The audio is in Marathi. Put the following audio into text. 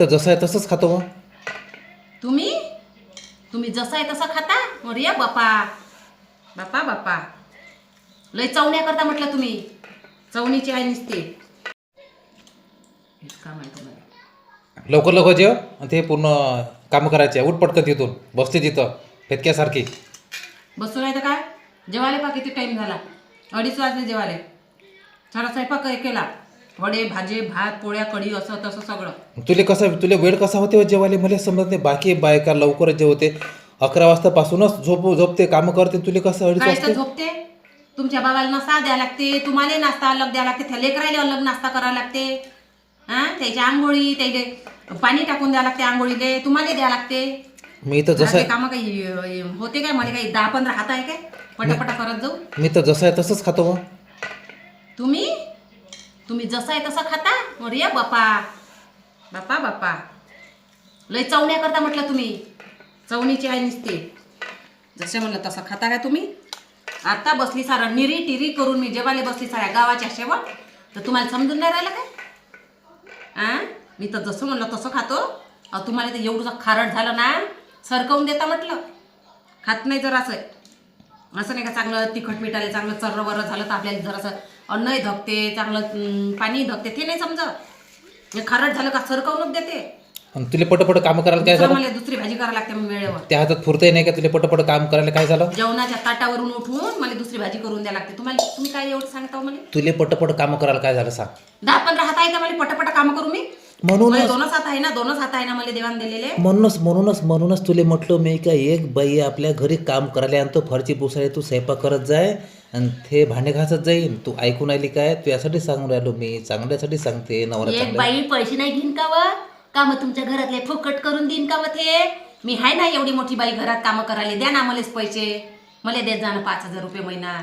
तर जसं आहे तसंच खातो मग. तुम्ही तुम्ही जसं आहे तसं खाता. अरे बापा बापा बापा, लय चवण्या करता म्हटलं तुम्ही. चवणीची आहे नुसते. हेच काम आहे तुम्हाला. लवकर लवकर जेव आणि ते पूर्ण कामं करायचे. उठ पटकन तिथून, बसते तिथं फेतक्यासारखी. बसून आहे तर काय. जेवायला पा किती टाईम झाला. 2:30 वाजले जेवायला. सारा स्वयंपाक केला. वडे भाजे भात पोळ्या कढी असं तसं सगळं. तुला वेळ कसा होते हो जेवायला मला समजत नाही. बाकी बायका लवकरच जेवते. 11 वाजतापासूनच झोपते कामं करते. तुला कसं 2:30 काय तर वाजते. झोपते. तुमच्या बाबाला नाश्ता द्यावा लागते. तुम्हाला नाश्ता अलग द्यावा लागते. त्या लेकरायला अलग नाश्ता करावा लागते. हां, त्याच्या आंघोळी त्याला पाणी टाकून द्यावं लागते. आंघोळीले तुम्हाला द्यावं लागते. मी तर जसं कामं काही होते काय. मला काही 10-15 हात आहे काय पटापटा करत जाऊ. मी तर जसं आहे तसंच खातो मग. तुम्ही जसं आहे तसं खाता. अरे बापा बापा बापा, लय चवण्या करता म्हटलं तुम्ही. चवणीची आहे नुसते. जसे म्हणलं तसं खाता काय तुम्ही. आता बसली सारा निरी टिरी करून मी जेवायला बसली साऱ्या गावाच्या शेवट. तर तुम्हाला समजून नाही राहिलं काय. मी तर जसं म्हणलं तसं खातो. तुम्हाला तर एवढं खारट झालं ना, सरकवून देता म्हटलं. खात नाही जरासं. असं नाही का चांगलं तिखट मिठाले चांगलं चर्रवर झालं तर आपल्याला जरासं अन्नही धकते, चांगलं पाणी धकते. ते नाही समजत. हे खारट झालं का सरकवूनच देते. आणि तुला पटपट काम करायला काय झालं. मला दुसरी भाजी करावी लागते मग वेळेवर. त्या हातात फुरतही नाही का तुला पटपट काम करायला काय झालं. जेवणाच्या ताटावरून उठून मला दुसरी भाजी करून द्यावी लागते. तुम्ही काय एवढं सांगता हो मला. तुला पटपट काम करायला काय झालं सांग. 10-15 हात आहे का मला पटापट काम करू मी. म्हणूनच 2 हात आहे ना. 2 हात आहे ना मला देवान दिलेले. म्हणूनच तुला म्हटलं मी का एक बाई आपल्या घरी काम करायला आणतो. फरची पुसायला तू स्वयंपाक करत जाय आणि ते भांडे घासत जाईन. तू ऐकून आली काय. तू यासाठी सांगून राहिलो मी. चांगल्यासाठी सांगते. नवरा एक चांगला. बाई पैसे नाही घेईन का व. काम तुमच्या घरातले फुकट करून देईन का व ते. मी आहे ना एवढी मोठी बाई घरात कामं करायला. द्या ना मलाच पैसे. मला देत जाणं 5,000 रुपये महिना.